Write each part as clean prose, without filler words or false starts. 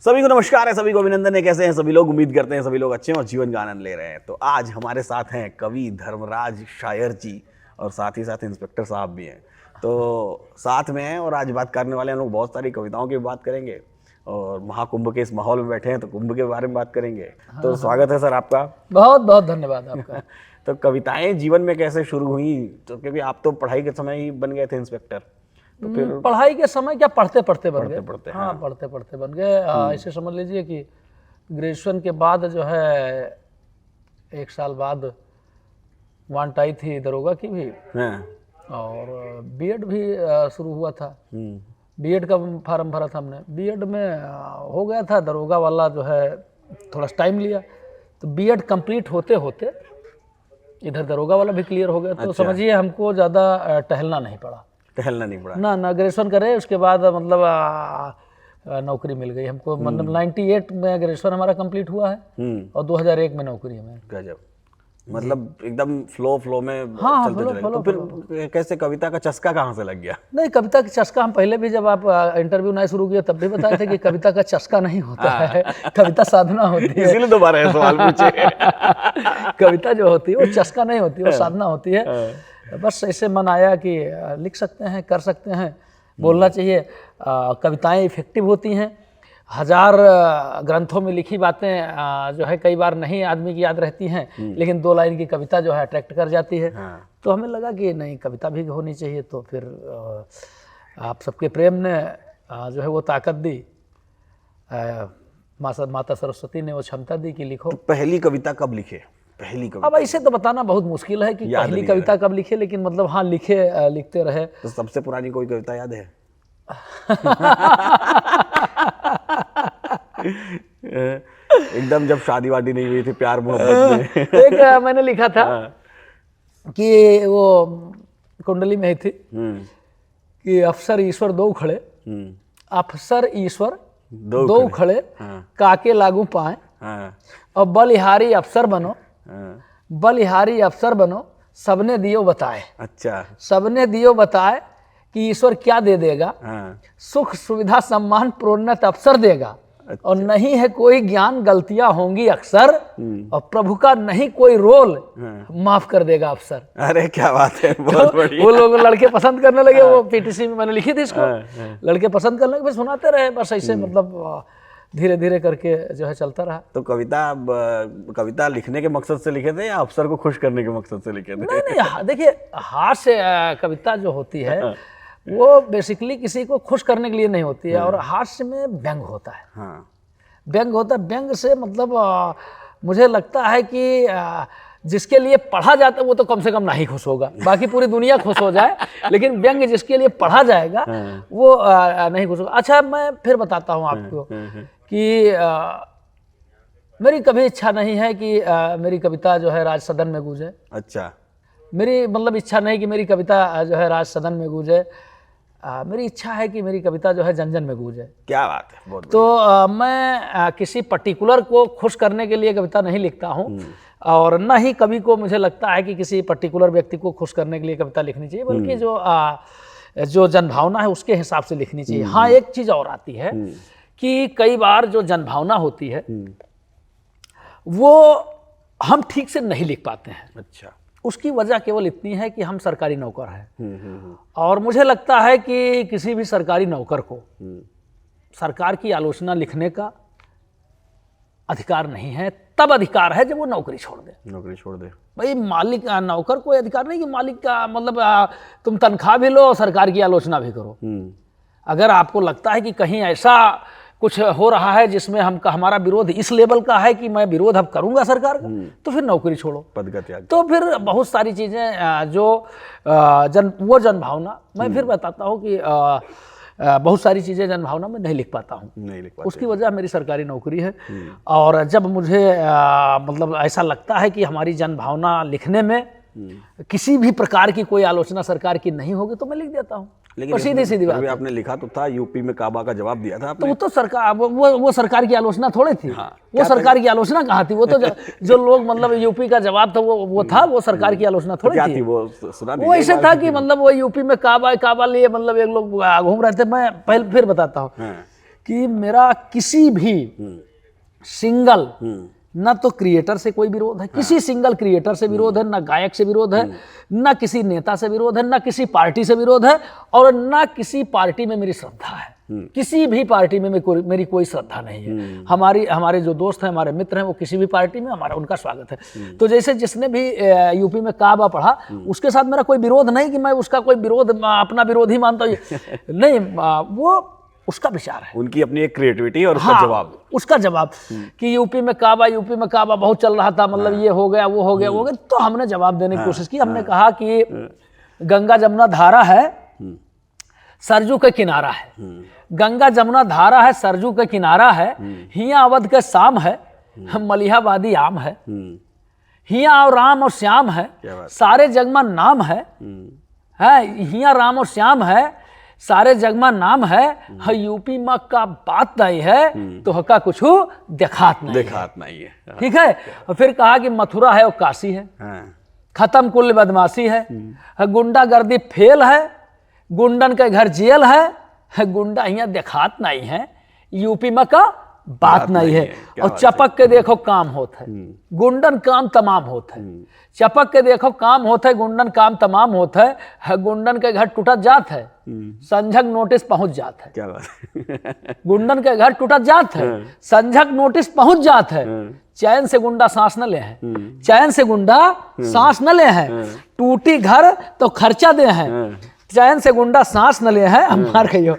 सभी को नमस्कार है, सभी को अभिनंदन है। कैसे हैं सभी लोग? उम्मीद करते हैं सभी लोग अच्छे हैं और जीवन का आनंद ले रहे हैं। तो आज हमारे साथ हैं कवि धर्मराज शायर जी और साथ ही साथ इंस्पेक्टर साहब भी हैं। तो साथ में हैं और आज बात करने वाले हैं लोग बहुत सारी कविताओं की बात करेंगे और महाकुंभ के इस माहौल में बैठे हैं तो कुंभ के बारे में बात करेंगे। तो स्वागत है सर आपका। बहुत बहुत धन्यवाद आपका। तो कविताएं जीवन में कैसे शुरू हुई? तो क्योंकि आप तो पढ़ाई के समय ही बन गए थे इंस्पेक्टर, तो फिर पढ़ाई के समय क्या पढ़ते पढ़ते बन गए। पढ़ते हाँ, पढ़ते पढ़ते बन गए। ऐसे समझ लीजिए कि ग्रेजुएशन के बाद जो है 1 साल बाद वांट आई थी दरोगा की भी, और बीएड भी शुरू हुआ था। बीएड का फार्म भरा था हमने, बीएड में हो गया था। दरोगा वाला जो है थोड़ा टाइम लिया, तो बीएड कंप्लीट होते होते इधर दरोगा वाला भी क्लियर हो गया। तो समझिए हमको ज़्यादा टहलना नहीं पड़ा। टहलना नहीं पड़ा ना ग्रेजुएशन करे, उसके बाद मतलब नौकरी मिल गई हमको। मतलब 98 में ग्रेजुएशन हमारा कंप्लीट हुआ है और 2001 में नौकरी हमें। गजब, मतलब एकदम फ्लो में हाँ, चलते चले। तो फिर कैसे कविता का चस्का कहाँ से लग गया? नहीं, कविता का चस्का हम पहले भी जब आप इंटरव्यू नहीं शुरू किया तब भी बताए थे कि कविता का चस्का नहीं होता है, कविता साधना होती है। इसीलिए दोबारा ये सवाल पूछे। कविता जो होती है वो चस्का नहीं होती, वो साधना होती है। बस ऐसे मन आया कि लिख सकते हैं, कर सकते हैं, बोलना चाहिए। कविताएं इफेक्टिव होती हैं। 1000 ग्रंथों में लिखी बातें जो है कई बार नहीं आदमी की याद रहती हैं, लेकिन 2 लाइन की कविता जो है अट्रैक्ट कर जाती है। तो हमें लगा कि नहीं, कविता भी होनी चाहिए। तो फिर आप सबके प्रेम ने जो है वो ताकत दी, माता सरस्वती ने वो क्षमता दी कि लिखो। तो पहली कविता कब लिखे? पहली कविता अब ऐसे तो बताना बहुत मुश्किल है कि पहली कविता कब लिखे, लेकिन मतलब हाँ लिखते रहे। तो सबसे पुरानी कोई कविता याद है? एकदम जब शादी वादी नहीं हुई थी, प्यार मोहब्बत में। एक मैंने लिखा था कि वो कुंडली में ही थी कि अफसर ईश्वर दो खड़े, अफसर ईश्वर दो खड़े, काके लागू पाए और बलिहारी अफसर बनो, बलिहारी अफसर बनो, सबने दियो बताए। अच्छा, सबने दियो बताए कि ईश्वर क्या दे देगा, सुख सुविधा सम्मान प्रोन्नत अवसर देगा। और नहीं है कोई ज्ञान, गलतियां होंगी अक्सर, और प्रभु का नहीं कोई रोल, माफ कर देगा अफसर। अरे क्या बात है, बहुत बढ़िया। वो लोग लड़के पसंद करने लगे। वो पीटीसी में मैंने लिखी थी इसको, लड़के पसंद करने लगे, फिर सुनाते रहे। बस ऐसे मतलब धीरे धीरे करके जो है चलता रहा। तो कविता लिखने के मकसद से लिखे थे या अफसर को खुश करने के मकसद से लिखे थे? नहीं, देखिए हास्य कविता जो होती है वो बेसिकली किसी को खुश करने के लिए नहीं होती है, और हास्य में व्यंग होता है। व्यंग होता है। व्यंग से मतलब मुझे लगता है कि जिसके लिए पढ़ा जाता है वो तो कम से कम नहीं खुश होगा, बाकी पूरी दुनिया खुश हो जाए, लेकिन व्यंग जिसके लिए पढ़ा जाएगा वो नहीं खुश होगा। अच्छा, मैं फिर बताता हूँ आपको कि मेरी कभी इच्छा नहीं है कि मेरी कविता जो है राज सदन में गूंजे। अच्छा, मेरी मतलब इच्छा नहीं कि मेरी कविता जो है राज सदन में गूंजे। मेरी इच्छा है कि मेरी कविता जो है जन जन में गूंजे। क्या बात है, बहुत तो मैं किसी पर्टिकुलर को खुश करने के लिए कविता नहीं लिखता हूँ, और न ही कवि को मुझे लगता है कि किसी पर्टिकुलर व्यक्ति को खुश करने के लिए कविता लिखनी चाहिए, बल्कि जो जनभावना है उसके हिसाब से लिखनी चाहिए। हाँ, एक चीज़ और आती है कि कई बार जो जनभावना होती है वो हम ठीक से नहीं लिख पाते हैं। अच्छा, उसकी वजह केवल इतनी है कि हम सरकारी नौकर हैं, और मुझे लगता है कि किसी भी सरकारी नौकर को सरकार की आलोचना लिखने का अधिकार नहीं है। तब अधिकार है जब वो नौकरी छोड़ दे। नौकरी छोड़ दे भाई, मालिक नौकर को अधिकार नहीं कि मालिक का मतलब तुम तनख्वाह भी लो और सरकार की आलोचना भी करो। अगर आपको लगता है कि कहीं ऐसा कुछ हो रहा है जिसमें हमारा विरोध इस लेवल का है कि मैं विरोध अब करूंगा सरकार का, तो फिर नौकरी छोड़ो, पद का त्याग। तो फिर बहुत सारी चीजें जो वो जनभावना, मैं फिर बताता हूँ कि बहुत सारी चीजें जनभावना में नहीं लिख पाता हूँ। नहीं लिख पाता। उसकी वजह मेरी सरकारी नौकरी है, और जब मुझे मतलब ऐसा लगता है कि हमारी जनभावना लिखने में किसी भी प्रकार की कोई आलोचना सरकार की नहीं होगी तो मैं लिख देता हूँ। लेकिन सीधी बात है। आपने लिखा तो था, यूपी में काबा का जवाब दिया था आपने। तो वो तो सरकार वो सरकार की आलोचना थोड़े थी। वो सरकार की आलोचना कहाँ थी? वो तो जो लोग मतलब यूपी का जवाब था वो था, वो सरकार की आलोचना थोड़ी थी। वो ऐसे था कि मतलब वो यूपी में काबा लिए मतलब एक लोग घूम रहे थे। मैं पहले फिर बताता हूँ कि मेरा किसी भी सिंगल ना तो क्रिएटर से कोई विरोध है, किसी सिंगल क्रिएटर से विरोध है, ना गायक से विरोध है, ना किसी नेता से विरोध है, ना किसी पार्टी से विरोध है, और ना किसी पार्टी में मेरी श्रद्धा है। किसी भी पार्टी में मेरी कोई श्रद्धा नहीं है। हमारे जो दोस्त हैं, हमारे मित्र हैं, वो किसी भी पार्टी में, हमारा उनका स्वागत है। तो जैसे जिसने भी यूपी में काबा पढ़ा, उसके साथ मेरा कोई विरोध नहीं कि मैं उसका कोई विरोध अपना विरोधी मानता हूँ, नहीं, वो उसका विचार है, उनकी अपनी एक क्रिएटिविटी और उसका जवाब, उसका जवाब कि यूपी में काबा बहुत चल रहा था, मतलब ये हो गया वो हो गया वो हो गया, तो हमने जवाब देने की कोशिश की। हमने कहा कि गंगा जमुना धारा है, सरजू का किनारा है, गंगा जमुना धारा है, सरजू का किनारा है, हिया अवध का शाम है, मलिहाबादी आम है, हिया और राम और श्याम है, सारे जगमा नाम है, हिया राम और श्याम है, सारे जगमा नाम है, यूपी में का बात नहीं है तो हका कुछ देखात नहीं है। ठीक है। और फिर कहा कि मथुरा है और काशी है, खत्म कुल बदमाशी है, गुंडागर्दी फेल है, गुंडन के घर जेल है, गुंडा यहाँ देखात नहीं है, यूपी में का बात नहीं है। और चपक के देखो काम होता है, गुंडन काम तमाम होता है, चपक के देखो काम होता है, गुंडन काम तमाम होता है, गुंडन के घर टूटत जात है, संझक नोटिस पहुंच जात है। क्या बात गुंडन के घर टूटत जात है, संझक नोटिस पहुंच जात है, चैन से गुंडा सांस न ले हैं, चैन से गुंडा सांस न ले हैं, टूटी घर तो खर्चा दे हैं, चैन से गुंडा सांस न ले हैं, हम मार कहियो,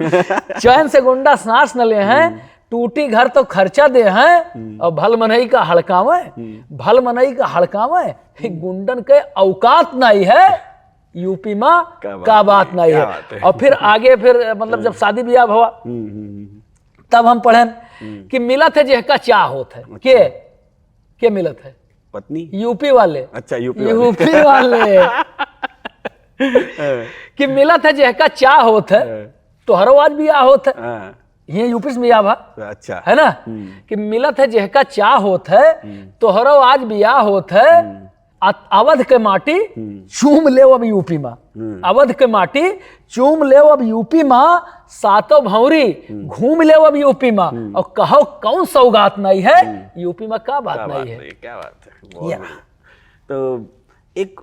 चैन से गुंडा सांस न ले हैं, टूटी घर तो खर्चा दे हैं, और भल मनई का हड़कावे, भल मनई का हड़कावे, गुंडन के औकात नहीं है, यूपी में का बात नहीं है। और फिर आगे फिर मतलब जब शादी ब्याह हुआ तब हम पढ़ें कि मिलत है जेहका चाह होत है, के मिलत है पत्नी, यूपी वाले, अच्छा यूपी वाले कि मिलत है जेहका चाह होत है, तो हर आज ब्याह होत है, ये यूपी में ब्याह, अच्छा है ना, कि मिलत है जेहका चाह होत है, तो हर आज ब्याह होत है, अवध के माटी चूम ले अब यूपी में, अवध के माटी चूम ले अब यूपी में, सातों भौरी घूम ले अब यूपी में, और कहो कौन सौगात नहीं है, यूपी में क्या बात नहीं है। क्या बात है। तो एक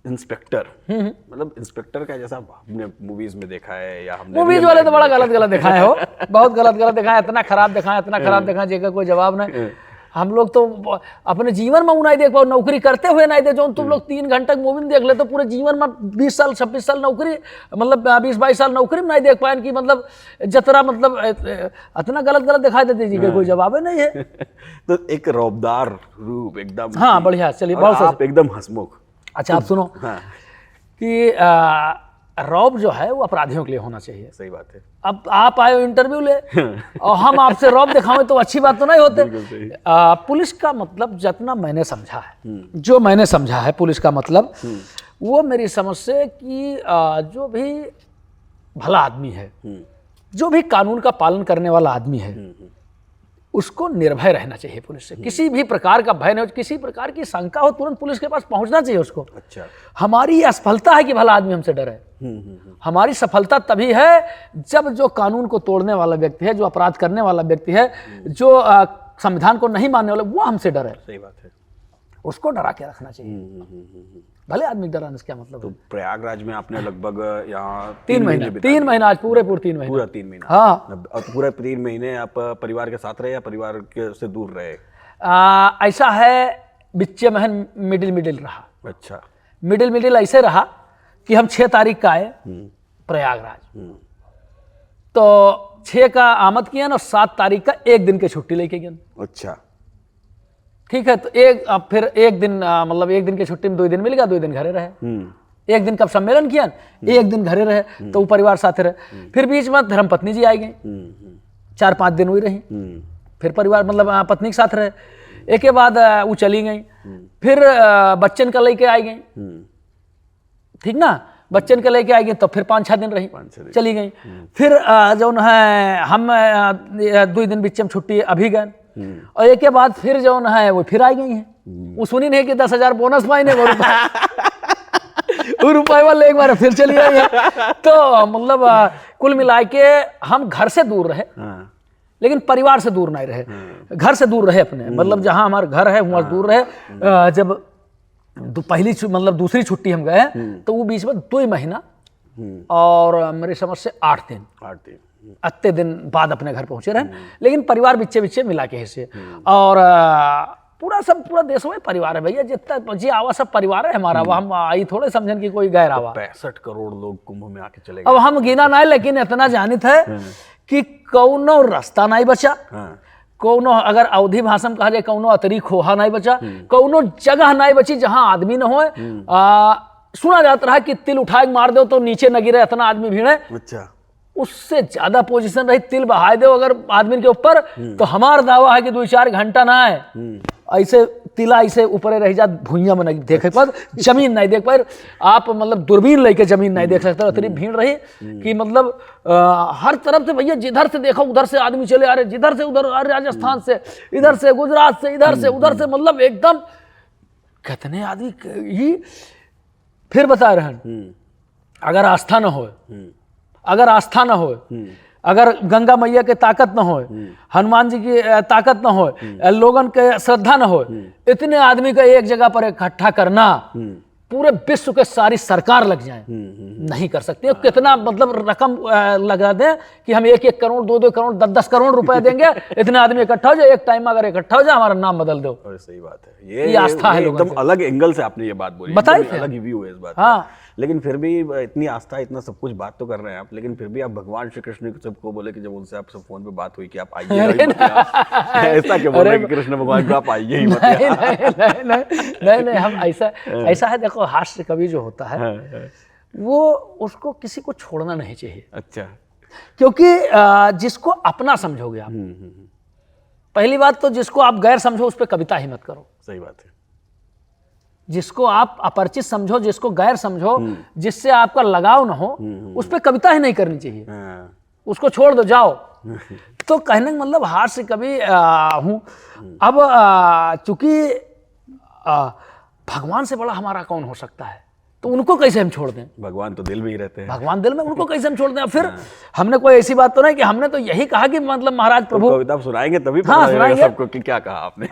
इंस्पेक्टर, मतलब इंस्पेक्टर का जैसा हमने मूवीज में देखा है, या हमने मूवीज वाले तो बड़ा गलत दिखाए हो, बहुत गलत दिखाए, इतना खराब दिखाए जेका कोई जवाब नहीं। हम लोग तो अपने जीवन में नहीं देख पाओ, नौकरी करते हुए नहीं देख, जो तुम लोग 3 घंटे मूवी देख ले तो पूरे जीवन में 20 साल 26 साल नौकरी, मतलब 20-22 साल नौकरी में नहीं देख पाए कि मतलब जतरा, मतलब इतना गलत दिखाई देती जी कोई जवाब नहीं है। तो एक रौबदार रूप एकदम, हाँ बढ़िया, चलिए बहुत एकदम हंसमुख। अच्छा आप सुनो कि रौब जो है वो अपराधियों के लिए होना चाहिए। सही बात है। अब आप आए हो इंटरव्यू ले और हम आपसे रौब दिखाएं तो अच्छी बात तो नहीं होते। पुलिस का मतलब जितना मैंने समझा है, जो मैंने समझा है पुलिस का मतलब, वो मेरी समझ से कि जो भी भला आदमी है, जो भी कानून का पालन करने वाला आदमी है, उसको निर्भय रहना चाहिए पुलिस से। किसी भी प्रकार का भय नहीं हो, किसी प्रकार की शंका हो, तुरंत पुलिस के पास पहुंचना चाहिए उसको। अच्छा, हमारी ये असफलता है कि भला आदमी हमसे डरे। हमारी सफलता तभी है जब जो कानून को तोड़ने वाला व्यक्ति है, जो अपराध करने वाला व्यक्ति है, जो संविधान को नहीं मानने वाला, वो हमसे डरे। सही बात है, उसको डरा के रखना चाहिए। भले आदमी डराने से क्या मतलब। तो प्रयागराज में आपने लगभग यहाँ 3 महीना आज पूरे 3 महीने, पूरा 3 महीना। हाँ, और पूरे 3 महीने आप परिवार के साथ रहे या परिवार के से दूर रहे? ऐसा है, बिच्चे महन मिडिल रहा। अच्छा, मिडिल ऐसे रहा कि हम 6 तारीख का आए प्रयागराज, तो 6 का आमद किया ना, 7 तारीख का 1 दिन की छुट्टी लेके गए। अच्छा, ठीक है। तो फिर 1 दिन, मतलब 1 दिन की छुट्टी में 2 दिन मिल गया, 2 दिन घरे रहे। 1 दिन कब सम्मेलन किया, 1 दिन घरे रहे, तो वो परिवार साथ रहे। फिर बीच में धर्मपत्नी जी आई गई, 4-5 दिन हुई रही, फिर परिवार मतलब पत्नी के साथ रहे। एक के बाद वो चली गई, फिर बच्चन का लेके आई गई, ठीक ना, बच्चन के लेके आई गई, तो फिर 5-6 दिन रही, चली गई। फिर जो है हम 2 दिन बीच में छुट्टी अभी गए, और एक के बाद फिर जो है वो फिर आई गई है। वो सुनी नहीं कि 10,000 बोनस पाई ने, वो रुपए वाले एक बार फिर चली आई है। तो मतलब कुल मिला के हम घर से दूर रहे, लेकिन परिवार से दूर नहीं रहे, घर से दूर रहे अपने, मतलब जहाँ हमारा घर है वहाँ दूर रहे। जब मतलब दूसरी छुट्टी हम गए तो वो बीच में 2 महीना और मेरी समझ से 8 दिन अत्ते दिन बाद अपने घर पहुंचे रहे, लेकिन परिवार बिच्चे बिच्चे मिला के हिस्से। और पूरा देश में परिवार है भैया, जितना जी आवा सब परिवार है हमारा। वो हम आई थोड़े समझन की कोई गैर आवा। 65 करोड़ लोग कुंभ में आके चले अब हम गिना नहीं, लेकिन इतना जानित है कि कौनो रास्ता नहीं बचा, कौनो अगर अवधि भाषण कहा जाए कौनो अतरी खोहा नहीं बचा, कौनो जगह नहीं बची जहां आदमी न हो। सुना जाता रहा कि तिल उठा के मार दो तो नीचे न गिरे, इतना आदमी भीड़ है। अच्छा, उससे ज्यादा पोजीशन रही, तिल बहा दो अगर आदमी के ऊपर तो हमारा दावा है कि 2-4 घंटा ना है ऐसे तिला ऐसे ऊपर रह जा, भुइयां में नहीं देख पर, जमीन नहीं देख पर, आप मतलब दूरबीन लेके जमीन नहीं देख सकते। इतनी भीड़ रही कि मतलब हर तरफ से भैया जिधर से देखो उधर से आदमी चले आ रहे, जिधर से उधर आ रहे, राजस्थान से, इधर से गुजरात से, इधर से उधर से, मतलब एकदम कितने आदमी ही। फिर बता रहे हैं अगर आस्था न हो, अगर आस्था न हो, अगर गंगा मैया के ताकत न हो, हनुमान जी की ताकत न हो, लोगन के श्रद्धा न हो, इतने आदमी का एक जगह पर इकट्ठा करना, पूरे विश्व के सारी सरकार लग जाए नहीं कर सकती। कितना मतलब रकम लगा दें कि हम 1-1 करोड़ 2-2 करोड़ 10-10 करोड़ रुपए देंगे, इतने आदमी इकट्ठा हो जाए, एक टाइम अगर इकट्ठा हो जाए हमारा नाम बदल दो। सही बात है, ये आस्था है। एकदम अलग एंगल से आपने ये बात बोली, बताइए, अलग ही व्यू है इस बात। हाँ, लेकिन फिर भी इतनी आस्था, इतना सब कुछ बात तो कर रहे हैं आप, लेकिन फिर भी आप भगवान श्री कृष्ण सबको बोले कि जब उनसे आपसे फोन पे बात हुई कि आप आइए, ऐसा क्यों बोल रहे हैं कि कृष्ण भगवान को आप आइए ही मत? नहीं, हम ऐसा है। देखो, हास्य कवि जो होता है वो उसको किसी को छोड़ना नहीं चाहिए। अच्छा, क्योंकि जिसको अपना समझोगे आप, पहली बात तो जिसको आप गैर समझो उस पर कविता ही मत करो। सही बात है। जिसको आप अपरिचित समझो, जिसको गैर समझो, जिससे आपका लगाव ना हो, उस पर कविता ही नहीं करनी चाहिए। उसको छोड़ दो, जाओ। तो कहने का मतलब हास्य कवि हूं। अब चूंकि भगवान से बड़ा हमारा कौन हो सकता है, तो उनको कैसे हम छोड़ दें? भगवान तो दिल में ही रहते हैं। भगवान दिल में, उनको कैसे हम छोड़ दें? फिर हमने कोई ऐसी बात तो नहीं कि हमने तो यही कहा कि मतलब महाराज प्रभु, तो कविता सुनाएंगे तभी पता लगेगा सबको कि क्या कहा आपने।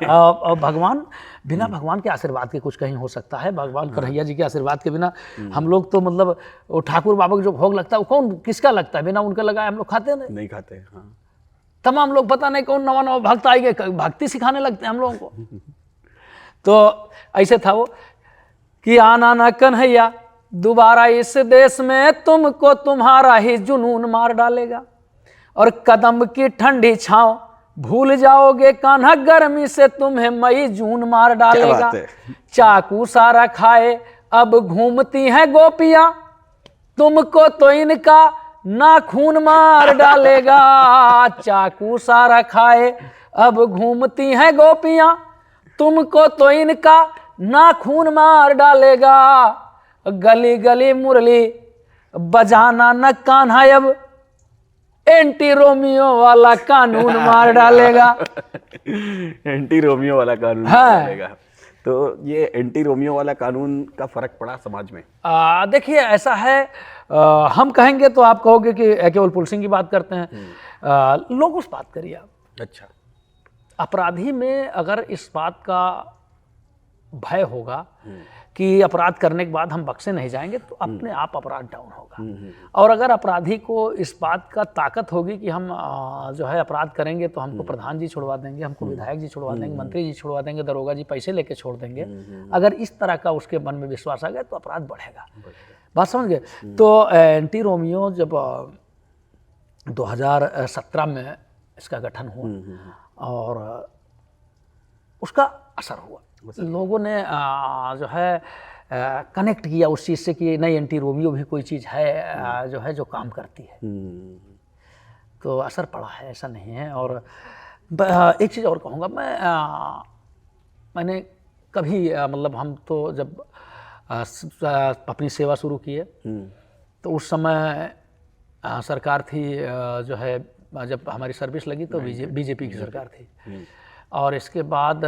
भगवान, बिना भगवान के आशीर्वाद के कुछ कहीं हो सकता है? भगवान कन्हैया जी के आशीर्वाद के बिना हम लोग तो मतलब वो ठाकुर बाबा का जो भोग लगता है वो कौन किसका लगता है? बिना उनके लगाए हम लोग खाते नहीं खाते। हाँ, तमाम लोग पता नहीं कौन नवा भक्त आए गए, भक्ति सिखाने लगते हैं हम लोगों को। तो ऐसे था वो कि आना ना कन्हैया दोबारा इस देश में, तुमको तुम्हारा ही जुनून मार डालेगा, और कदम की ठंडी छांव भूल जाओगे कान्हा, गर्मी से तुम्हें मई जून मार डालेगा। चाकू सारा खाए अब घूमती हैं गोपियां, तुमको तो इनका नाखून मार डालेगा। चाकू सारा खाए अब घूमती हैं गोपियां, तुमको तो इनका नाखून मार डालेगा। गली गली मुरली बजाना न कान्हा, अब एंटी रोमियो वाला कानून मार डालेगा। एंटी रोमियो वाला कानून मार डालेगा। तो ये एंटी रोमियो वाला कानून का फर्क पड़ा समाज में? देखिए, ऐसा है, हम कहेंगे तो आप कहोगे कि केवल पुलिसिंग की बात करते हैं। लोग उस बात करिए आप। अच्छा, अपराधी में अगर इस बात का भय होगा कि अपराध करने के बाद हम बख्शे नहीं जाएंगे, तो अपने आप अपराध डाउन होगा। और अगर अपराधी को इस बात का ताकत होगी कि हम जो है अपराध करेंगे तो हमको प्रधान जी छुड़वा देंगे, हमको विधायक जी छुड़वा देंगे, मंत्री जी छुड़वा देंगे, दरोगा जी पैसे लेके छोड़ देंगे, अगर इस तरह का उसके मन में विश्वास आ गया तो अपराध बढ़ेगा। बात समझ गए? तो एंटी रोमियो जब 2017 में इसका गठन हुआ और उसका असर हुआ, लोगों ने जो है कनेक्ट किया उस चीज़ से कि नहीं, एंटी रोमियो भी कोई चीज़ है जो है जो काम करती है। तो असर पड़ा है, ऐसा नहीं है। और एक चीज़ और कहूँगा मैंने कभी मतलब हम तो जब अपनी सेवा शुरू किए तो उस समय सरकार थी जो है, जब हमारी सर्विस लगी तो बीजेपी की सरकार थी, और इसके बाद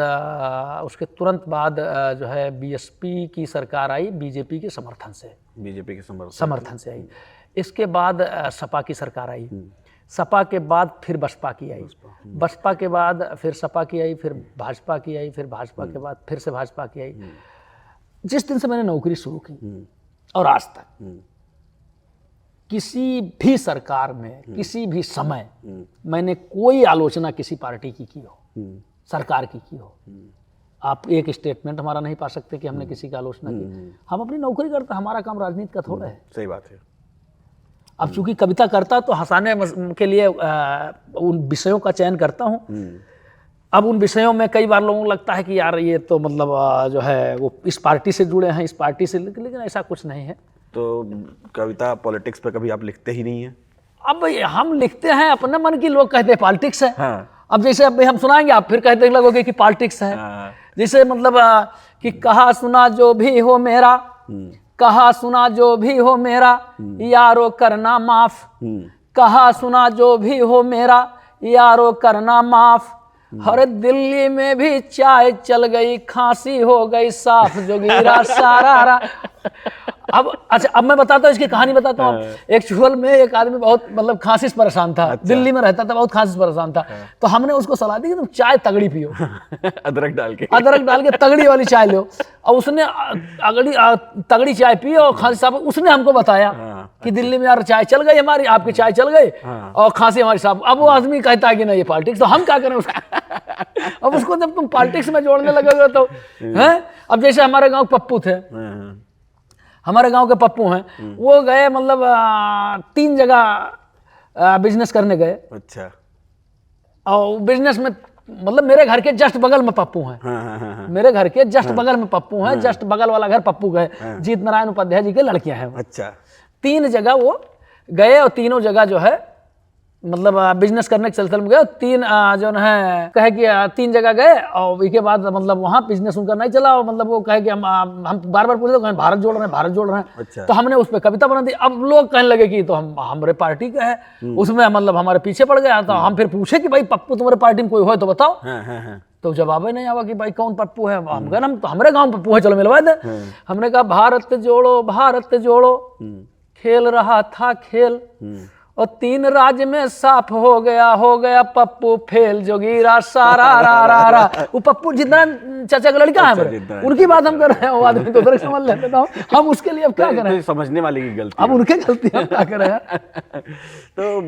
उसके तुरंत बाद जो है बीएसपी की सरकार आई, बीजेपी के समर्थन से, बीजेपी के समर्थन से आई। इसके बाद सपा की सरकार आई। सपा के बाद फिर बसपा की आई, बसपा के बाद फिर सपा की आई, फिर भाजपा की आई, फिर भाजपा के बाद फिर से भाजपा की आई। जिस दिन से मैंने नौकरी शुरू की और आज तक किसी भी सरकार में किसी भी समय मैंने कोई आलोचना किसी पार्टी की हो, सरकार की हो। आप एक स्टेटमेंट हमारा नहीं पा सकते कि हमने किसी की आलोचना की। हम अपनी नौकरी करते, हमारा काम राजनीति का थोड़ा है। सही बात है। अब चूंकि कविता करता तो हंसाने के लिए उन विषयों का चयन करता हूँ। अब उन विषयों में कई बार लोगों को लगता है कि यार ये तो मतलब जो है वो इस पार्टी से जुड़े हैं, इस पार्टी से, लेकिन ऐसा कुछ नहीं है। तो कविता पॉलिटिक्स पे कभी आप लिखते ही नहीं है? अब हम लिखते हैं अपने मन की, लोग कहते हैं पॉलिटिक्स है। हाँ। अब जैसे अब हम सुनाएंगे, आप फिर कहते लगोगे कि पॉलिटिक्स है। हाँ। जैसे मतलब कि कहा सुना जो भी हो मेरा, कहा सुना जो भी हो मेरा यारो करना माफ, कहा सुना जो भी हो मेरा यारो करना माफ। हर दिल्ली में भी चाय चल गई, खांसी हो गई साफ, जोगीरा सारा। अब अच्छा, अब मैं बताता हूँ, इसकी कहानी बताता हूँ। एक्चुअल में एक आदमी बहुत मतलब खांसी से परेशान था। अच्छा। दिल्ली में रहता था, बहुत खांसी से परेशान था। तो हमने उसको सलाह दी कि तुम चाय तगड़ी पियो। अदरक डाल के तगड़ी वाली चाय लो। और उसने तगड़ी चाय पी और खांसी साफ। उसने हमको बताया कि दिल्ली में यार चाय चल गई हमारी, आपकी चाय चल गई और खांसी हमारी साफ। अब वो आदमी कहता है कि नहीं ये पॉलिटिक्स, तो हम क्या करें उसका? अब उसको जब तुम पॉलिटिक्स में जोड़ने लगोगे तो हैं। अब जैसे हमारे गाँव पप्पू थे, हमारे गांव के पप्पू हैं, वो गए मतलब 3 जगह बिजनेस करने गए। अच्छा। और बिजनेस में मतलब मेरे घर के जस्ट बगल में पप्पू हैं। हाँ। मेरे घर के जस्ट बगल में पप्पू हैं। जस्ट बगल वाला घर पप्पू गए, जीत नारायण उपाध्याय जी के लड़कियां हैं। अच्छा। 3 जगह वो गए और तीनों जगह जो है मतलब बिजनेस करने के सिलसिले में गए। 3 जो है कहे कि 3 जगह गए और इसके बाद मतलब वहाँ बिजनेस उनका नहीं चला। और मतलब वो कहे कि हम बार बार पूछे तो कहें भारत जोड़ रहे हैं, भारत जोड़ रहे हैं। अच्छा। तो हमने उस पर कविता बना दी। अब लोग कहने लगे कि तो हम हमारे पार्टी का है, उसमें मतलब हमारे पीछे पड़ गया। तो हम फिर पूछे कि भाई पप्पू तुम्हारे पार्टी में कोई हो तो बताओ। तो जवाब ही नहीं आवा कि भाई कौन पप्पू है। हम कहा हम तो हमारे गाँव पप्पू है, चलो मिलवा दे। हमने कहा भारत जोड़ो खेल रहा था खेल, और 3 राज्य में साफ हो गया पप्पू फेल, जोगीरा सारा। वो पप्पू जितना चाचा का लड़का है मेरे, उनकी बात हम कर रहे हैं। वो आदमी तो उधर समझ लेते ना, हम उसके लिए अब क्या करें? समझने वाले की गलती, अब उनके गलती हम क्या करें? तो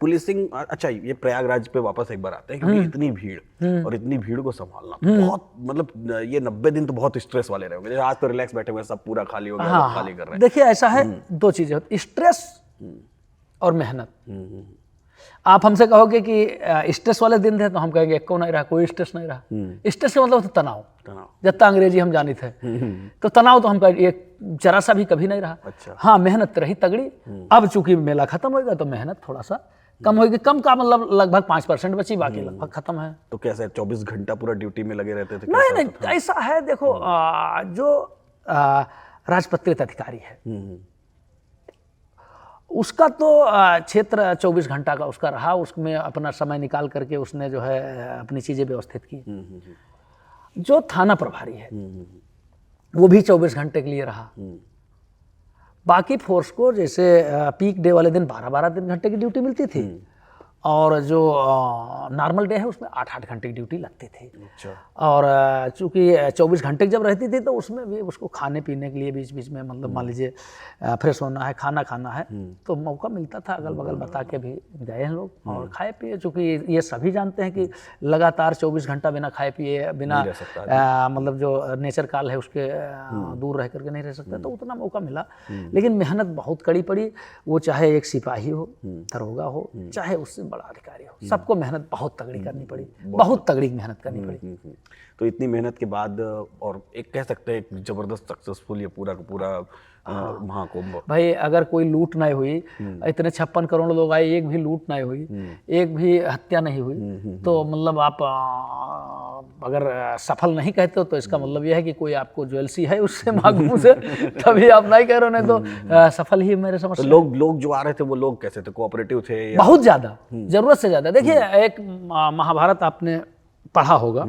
पुलिसिंग। अच्छा, ये प्रयागराज पे वापस एक बार आते हैं, क्योंकि इतनी भीड़ और इतनी भीड़ को संभालना बहुत मतलब ये 90 दिन तो बहुत स्ट्रेस वाले रहे होंगे। आज तो रिलैक्स बैठे हुए, सब पूरा खाली हो गया, खाली कर रहे हैं। देखिए ऐसा है, 2 चीजें होती, स्ट्रेस और मेहनत। आप हमसे कहोगे कि स्ट्रेस वाले दिन थे, तो हम कहेंगे एको नहीं रहा, कोई स्ट्रेस नहीं रहा। स्ट्रेस का मतलब होता तनाव। जब तक अंग्रेजी हम जानी थे तो तनाव तो हम कहेंगे जरा सा भी कभी नहीं रहा। अच्छा। हाँ, मेहनत रही तगड़ी। अब चूंकि मेला खत्म होगा तो मेहनत थोड़ा सा कम होगी। कम का मतलब लगभग 5% बची, बाकी लगभग खत्म है। तो कैसे 24 घंटा पूरा ड्यूटी में लगे रहते थे? नहीं, ऐसा है, देखो जो राजपत्रित अधिकारी है उसका तो क्षेत्र 24 घंटा का उसका रहा, उसमें अपना समय निकाल करके उसने जो है अपनी चीजें व्यवस्थित की। जो थाना प्रभारी है वो भी 24 घंटे के लिए रहा। बाकी फोर्स को जैसे पीक डे वाले दिन 12-12 घंटे की ड्यूटी मिलती थी, और जो नॉर्मल डे है उसमें 8-8 घंटे की ड्यूटी लगती थी। अच्छा। और चूंकि 24 घंटे जब रहती थी तो उसमें भी उसको खाने पीने के लिए बीच बीच में मतलब मान लीजिए फ्रेश होना है, खाना खाना है, तो मौका मिलता था। अगल बगल बता के भी गए हैं लोग और खाए पिए। चूंकि ये सभी जानते हैं कि लगातार 24 घंटा बिना खाए पिए, बिना मतलब जो नेचर काल है उसके दूर रह करके नहीं रह सकता, तो उतना मौका मिला। लेकिन मेहनत बहुत कड़ी पड़ी। वो चाहे एक सिपाही हो, दरोगा हो, चाहे उससे बड़ा अधिकारी हो, सबको मेहनत बहुत तगड़ी करनी पड़ी, बहुत तगड़ी मेहनत करनी पड़ी। तो इतनी मेहनत के बाद और एक कह सकते हैं एक जबरदस्त सक्सेसफुल ये पूरा का पूरा महाकुंभ। भाई अगर कोई लूट नहीं हुई, इतने 56 करोड़ लोग आए, एक भी लूट नहीं हुई, एक भी हत्या नहीं हुई, तो मतलब आप अगर सफल नहीं कहते हो तो इसका मतलब यह है कि कोई आपको ज्वेलसी है उससे मांगू से, तभी आप नहीं कह रहे हो, नहीं तो सफल ही मेरे समझ। तो लोग जो आ रहे थे वो लोग कैसे थे? कोऑपरेटिव थे या? बहुत ज्यादा, जरूरत से ज्यादा। देखिए एक महाभारत आपने पढ़ा होगा।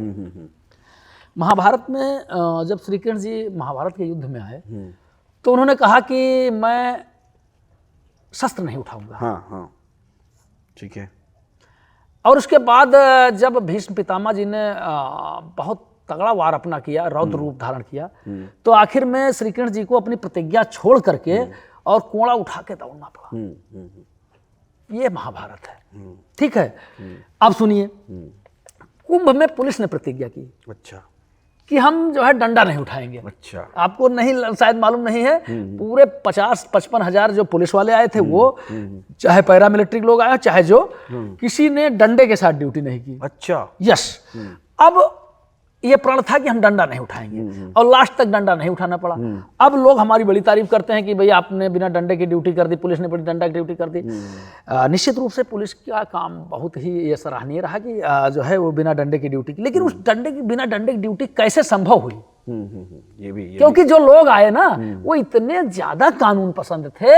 महाभारत में जब श्री कृष्ण जी महाभारत के युद्ध में आए तो उन्होंने कहा कि मैं शस्त्र नहीं उठाऊंगा। हाँ। ठीक है। और उसके बाद जब भीष्म पितामह जी ने बहुत तगड़ा वार अपना किया, रौद्र रूप धारण किया, तो आखिर में श्री कृष्ण जी को अपनी प्रतिज्ञा छोड़ करके और कोड़ा उठा के दौड़ना पड़ा। ये महाभारत है। ठीक है, अब सुनिए, कुंभ में पुलिस ने प्रतिज्ञा की अच्छा कि हम जो है डंडा नहीं उठाएंगे। अच्छा। आपको नहीं शायद मालूम नहीं है, पूरे 50-55 हजार जो पुलिस वाले आए थे वो, चाहे पैरामिलिट्री लोग आए, चाहे जो, किसी ने डंडे के साथ ड्यूटी नहीं की। अच्छा। यस। अब ये प्रण था कि हम डंडा नहीं उठाएंगे और लास्ट तक डंडा नहीं उठाना पड़ा। अब लोग हमारी बड़ी तारीफ करते हैं कि भाई आपने बिना डंडे की ड्यूटी कर दी, पुलिस ने बड़ी डंडा की ड्यूटी कर दी। निश्चित रूप से पुलिस का काम बहुत ही ये सराहनीय रहा कि जो है वो बिना डंडे की ड्यूटी की, लेकिन उस बिना डंडे की ड्यूटी कैसे संभव हुई? ये भी क्योंकि जो लोग आए ना वो इतने ज्यादा कानून पसंद थे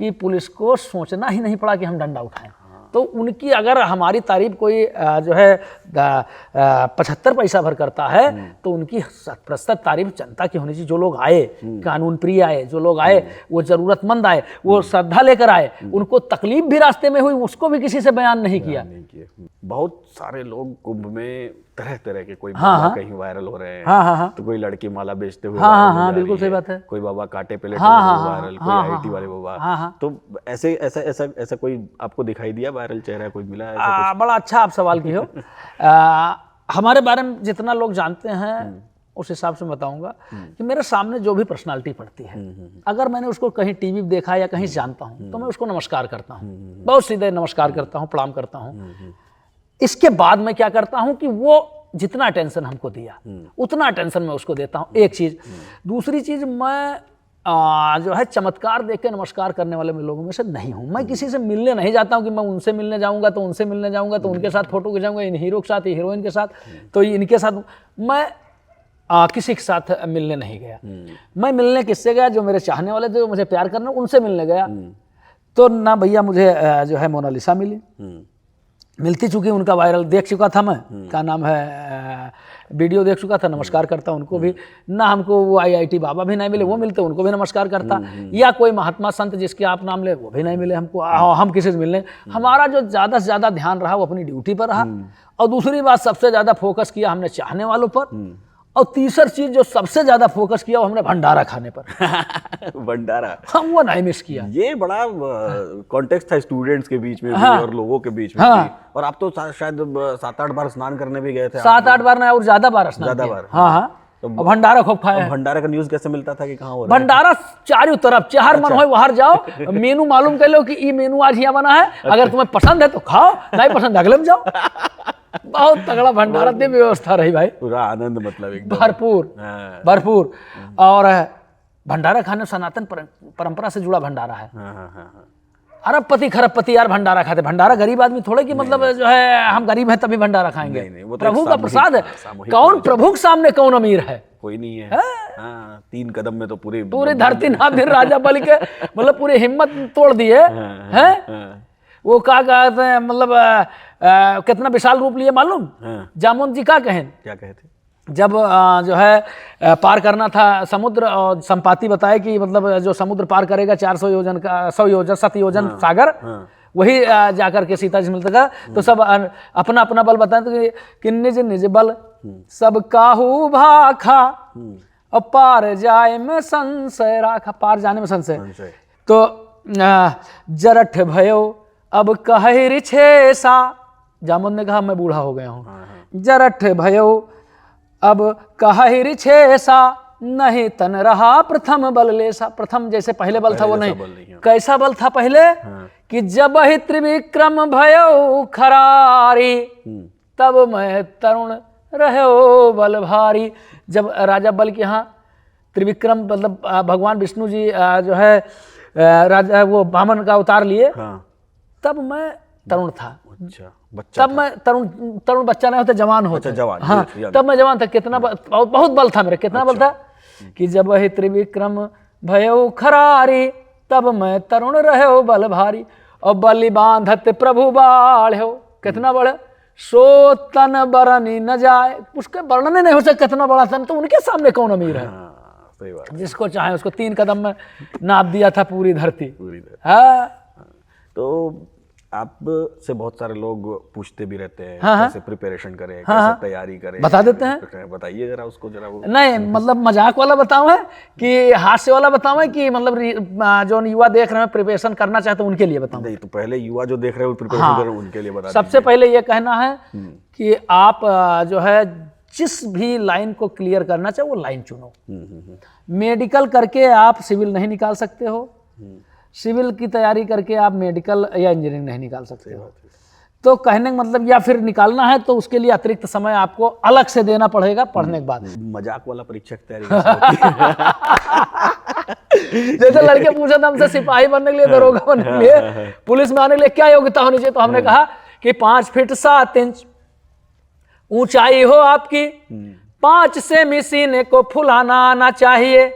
कि पुलिस को सोचना ही नहीं पड़ा कि हम डंडा उठाएं। तो उनकी अगर हमारी तारीफ कोई जो है 75 पैसा भर करता है तो उनकी 100% तारीफ जनता की होनी चाहिए। जो लोग आए कानून प्रिय आए, जो लोग आए वो जरूरतमंद आए, वो श्रद्धा लेकर आए, उनको तकलीफ भी रास्ते में हुई उसको भी किसी से बयान नहीं किया। बहुत सारे लोग कुंभ में तरह तरह के, कोई बाबा कहीं वायरल हो रहे हैं, तो कोई लड़की माला बेचते हुए बिल्कुल सही बात है, कोई बाबा कांटे पे लेटे हुए वायरल, कोई आईटी वाले बाबा। तो ऐसे ऐसा ऐसा ऐसा कोई आपको दिखाई दिया वायरल चेहरा कोई मिला ऐसा कुछ? बड़ा अच्छा आप सवाल की हो। हमारे बारे में जितना लोग जानते हैं उस हिसाब से बताऊंगा कि मेरे सामने जो भी पर्सनालिटी पड़ती है, अगर मैंने उसको कहीं टीवी पे देखा या कहीं जानता हूं तो मैं उसको नमस्कार करता हूं, बहुत सीधे नमस्कार करता हूं, प्रणाम करता हूं। इसके बाद मैं क्या करता हूं कि वो जितना अटेंशन हमको दिया उतना अटेंशन मैं उसको देता हूं, एक चीज। दूसरी चीज, मैं जो है चमत्कार देख के नमस्कार करने वाले लोगों में से नहीं हूं। मैं किसी से मिलने नहीं जाता हूं कि मैं उनसे मिलने जाऊंगा तो उनसे मिलने जाऊंगा तो उनके साथ फोटो खिंचाऊंगा, इन हीरो के साथ, हीरोइन के साथ तो इनके साथ। मैं किसी के साथ मिलने नहीं गया। मैं मिलने किससे गया? जो मेरे चाहने वाले थे, जो मुझे प्यार करने, उनसे मिलने गया। तो ना भैया मुझे जो है मोनालिसा मिली, मिलती चुकी, उनका वायरल देख चुका था मैं, क्या नाम है, वीडियो देख चुका था, नमस्कार करता उनको भी। ना हमको वो IIT बाबा भी नहीं मिले, वो मिलते उनको भी नमस्कार करता, या कोई महात्मा संत जिसके आप नाम ले वो भी नहीं मिले हमको, हम किसी से मिलने। हमारा जो ज़्यादा से ज़्यादा ध्यान रहा वो अपनी ड्यूटी पर रहा। और दूसरी बात, सबसे ज़्यादा फोकस किया हमने चाहने वालों पर। और तीसरी चीज जो सबसे ज्यादा फोकस किया वो हमने भंडारा खाने पर। भंडारा हम वो नहीं मिस किया। ये बड़ा कॉन्टेक्स्ट था स्टूडेंट्स के बीच में भी और लोगों के बीच में भी। और आप तो शायद 7-8 बार स्नान करने भी गए थे। 7-8 बार नहीं, और ज्यादा बार स्नान, ज्यादा बार। हाँ। तो भंडारा खूब खाया। भंडारा का न्यूज कैसे मिलता था कि कहाँ हो रहा है? भंडारा चारों तरफ, चार मन हो बाहर जाओ, मेनू मालूम कर लो कि ये मेनू आज यहाँ बना है, अगर तुम्हें पसंद है तो खाओ, नहीं पसंद अगले में जाओ। बहुत तगड़ा भंडारा की व्यवस्था रही भाई, पूरा आनंद, मतलब एकदम भरपूर। और भंडारा खाने सनातन परंपरा से जुड़ा भंडारा है। अरबपति खरबपति यार भंडारा खाते। भंडारा गरीब आदमी थोड़े कि मतलब जो है हम गरीब हैं तभी भंडारा खाएंगे। प्रभु का प्रसाद है। कौन प्रभु के सामने कौन अमीर है? कोई नहीं है। 3 कदम में तो पूरी धरती नाथ राजा बलि के मतलब पूरी हिम्मत तोड़ दी है। वो क्या कहते हैं, मतलब कितना विशाल रूप लिए मालूम? जामुन जी क्या कहें, क्या कहते? जब जो है पार करना था समुद्र, और संपाति बताए कि मतलब जो समुद्र पार करेगा 400 योजन का 100 योजन 7 योजन सागर, वही जाकर के सीता जी मिलता था। तो सब अपना अपना बल बताए कि निज निज बल सब काहू भाखा और पार जाए में संशय राखा। पार जाने में संशय। तो जरठ भयो अब कहर छेसा। जामुन ने कहा मैं बूढ़ा हो गया हूँ। जरठ भयो अब कहर छेसा, नहीं तन रहा प्रथम बल लेसा। प्रथम जैसे पहले बल था वो नहीं। कैसा बल था पहले? कि जब ही त्रिविक्रम भयो खरारी, तब मैं तरुण रहो बल भारी। जब राजा बल के यहाँ त्रिविक्रम मतलब भगवान विष्णु जी जो है राजा वो वामन का अवतार लिए, तब मैं तरुण था। अच्छा, बच्चा तब मैं तरुण बच्चा नहीं होता, जवान होता। जवान, हाँ, तब मैं जवान था। कितना बहुत बल था मेरे। कितना बल था कि जब ही त्रिविक्रम भयो खरारी, तब मैं तरुण रहो बल भारी। और बलि बांधत प्रभु बाढ़ो। कितना बड़ा? सो तन बरनी न जाए। उसके वर्णन नहीं हो सकता कितना बड़ा तन। तो उनके सामने कौन अमीर है? सही बात। जिसको चाहे उसको 3 कदम में नाप दिया था पूरी धरती। तो आप से बहुत सारे लोग पूछते भी रहते हैं कैसे प्रिपरेशन करें, हाँ, कैसे तैयारी करें, बता देते हैं। बताइए जरा उसको जरा वो। नहीं मतलब मजाक वाला बताऊं है कि हास्य वाला बताऊं है कि मतलब जो युवा देख रहे हैं प्रिपरेशन करना चाहते हैं उनके लिए बताऊं? नहीं, तो पहले युवा जो देख रहे हैं वो प्रिपरेशन कर रहे हैं उनके लिए बता सबसे पहले ये कहना है कि आप जो है जिस भी लाइन को क्लियर करना चाहे वो लाइन चुनो। मेडिकल करके आप सिविल नहीं निकाल सकते हो, सिविल की तैयारी करके आप मेडिकल या इंजीनियरिंग नहीं निकाल सकते हो। तो कहने का मतलब या फिर निकालना है तो उसके लिए अतिरिक्त समय आपको अलग से देना पड़ेगा पढ़ने के बाद। मजाक वाला परीक्षा की तैयारी कैसे होती है? जैसे लड़के पूछा था हमसे सिपाही बनने के लिए, दरोगा बनने के लिए, पुलिस में आने के लिए क्या योग्यता होनी चाहिए, तो हमने कहा कि 5 फीट 7 इंच ऊंचाई हो आपकी, 5 सेमी सीने को फुलाना आना चाहिए,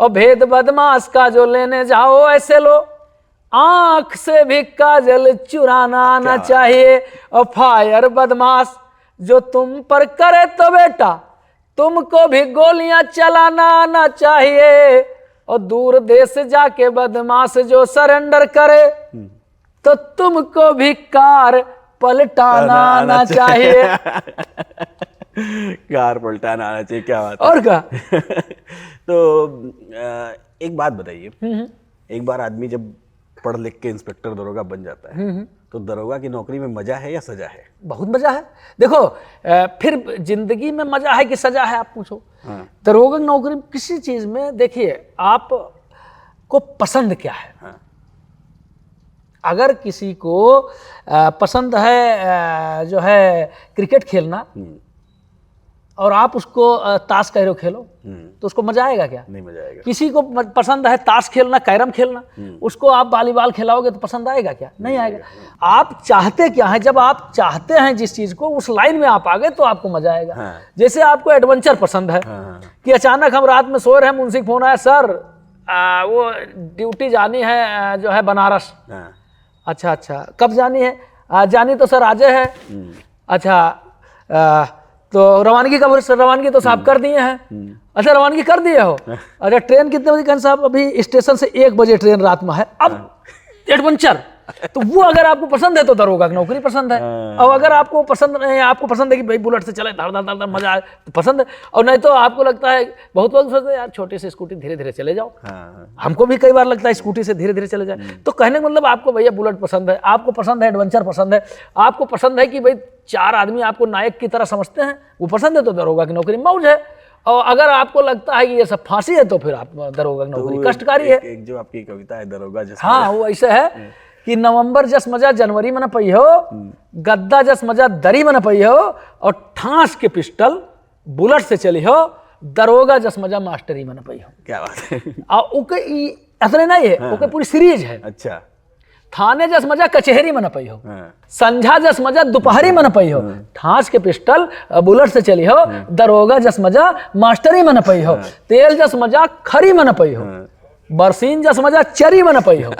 और भेद बदमाश का जो लेने जाओ ऐसे लो, आंख से भी काजल चुराना आना चाहिए, और फायर बदमाश जो तुम पर करे तो बेटा तुमको भी गोलियां चलाना आना चाहिए, और दूर देश जाके बदमाश जो सरेंडर करे तो तुमको भी कार पलटाना आना चाहिए। कार पलटाना आना चाहिए, क्या बात है। और क्या। तो एक बात बताइए, एक बार आदमी जब पढ़ लिख के इंस्पेक्टर दरोगा बन जाता है तो दरोगा की नौकरी में मजा है या सजा है? बहुत मजा है। देखो फिर जिंदगी में मजा है कि सजा है आप पूछो। दरोगा की नौकरी किसी चीज में देखिए आप को पसंद क्या है। अगर किसी को पसंद है जो है क्रिकेट खेलना और आप उसको ताश कैरो खेलो तो उसको मजा आएगा क्या? नहीं मजा आएगा। किसी को पसंद है ताश खेलना, कैरम खेलना, उसको आप वॉलीबॉल खिलाओगे तो पसंद आएगा क्या? नहीं आएगा। आप चाहते क्या है, जब आप चाहते हैं जिस चीज को उस लाइन में आप आ गए तो आपको मजा आएगा। जैसे आपको एडवेंचर पसंद है कि अचानक हम रात में सो रहे हैं, मुंशी फोन आया, सर वो ड्यूटी जानी है जो है बनारस। अच्छा कब जानी है? जानी तो सर आज है। अच्छा तो रवानगी कब? रवानगी तो साहब कर दिए हैं। अच्छा रवानगी कर दिए हो? अच्छा ट्रेन कितने बजे? कहने साहब अभी स्टेशन से 1 बजे ट्रेन रात में है। अब एडवेंचर तो वो अगर आपको पसंद है तो दरोगा की नौकरी पसंद है। और अगर आपको पसंद नहीं, आपको पसंद है कि भाई बुलेट से चले धड़ धड़ धड़ मजा आए तो पसंद है, और नहीं तो आपको लगता है, बहुत लोग सोचते हैं यार छोटे से स्कूटी धीरे धीरे चले जाओ। हमको भी कई बार लगता है स्कूटी से धीरे धीरे चले जाए। तो कहने का मतलब आपको भैया बुलेट पसंद है, आपको पसंद है एडवेंचर पसंद है, आपको पसंद है कि भाई 4 आदमी आपको नायक की तरह समझते हैं, वो पसंद है तो दरोगा की नौकरी मौज है। और अगर आपको लगता है कि ये सब फांसी है तो फिर आप दरोगा की नौकरी कष्टकारी है। एक जो आपकी कविता है दरोगा जस, हाँ वो ऐसे है कि नवंबर जस मजा जनवरी में न पई हो, गद्दा जस मजा दरी में न पई हो, और ठांस के पिस्टल बुलेट से चली हो, दरोगा जस मजा मास्टरी में न पई हो। क्या बात है। और उके इतने नहीं है, उके पूरी सीरीज है। अच्छा। थाने जस मजा कचहरी में न पई हो, संझा जस मजा दोपहरी में न पई हो, ठांस के पिस्टल बुलेट से चली हो, दरोगा जस मजा मास्टरी में न पई हो, तेल जस मजा खरी में न पई हो, बरसीन जस मजा चरी में न पई हो,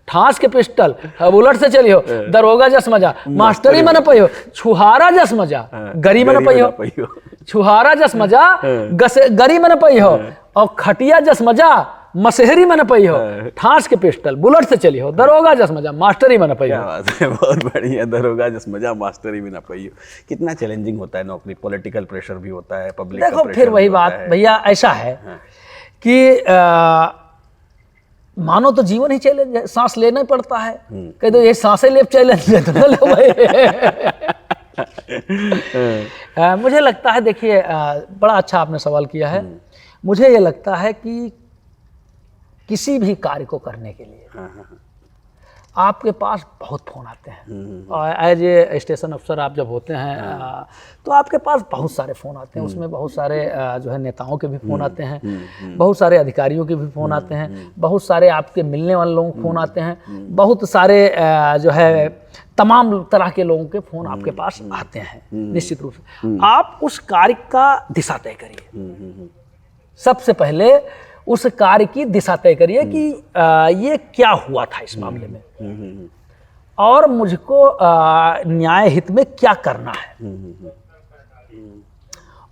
ठांस के पिस्टल बुलेट से चली हो, दरोगा जस मजा मास्टरी में न पई हो, छुहारा जस मजा गरी में न पई हो, छुहारा जस मजा गरी में न पई हो, और खटिया जस मजा मसहरी में न पई हो, ठांस के पिस्टल बुलेट से चली हो, दरोगा जस मजा मास्टरी में न पई हो। बहुत बढ़िया, दरोगा जस मजा मास्टरी में न पई हो। कितना चैलेंजिंग होता है नौकरी, पॉलिटिकल प्रेशर भी होता है, पब्लिक का देखो प्रेशर फिर वही भी बात होता है। भैया ऐसा है कि मानो तो जीवन ही चैलेंज है, सांस लेना ही पड़ता है। कह दो ये सांसें ले चैलेंज है तो ना लो भाई। मुझे लगता है देखिए बड़ा अच्छा आपने सवाल किया है। मुझे ये लगता है कि किसी भी कार्य को करने के लिए आपके पास बहुत फ़ोन आते हैं, और एज ए स्टेशन अफसर आप जब होते हैं तो आपके पास बहुत सारे फ़ोन आते हैं। उसमें बहुत सारे जो है नेताओं के भी फ़ोन आते हैं, बहुत सारे अधिकारियों के भी फ़ोन आते हैं, बहुत सारे आपके मिलने वाले लोगों के फ़ोन आते हैं, बहुत सारे जो है तमाम तरह के लोगों के फ़ोन आपके पास आते हैं। निश्चित रूप से आप उस कार्य का दिशा तय करिए। सबसे पहले उस कार्य की दिशा तय करिए कि ये क्या हुआ था इस मामले में, और मुझको न्याय हित में क्या करना है,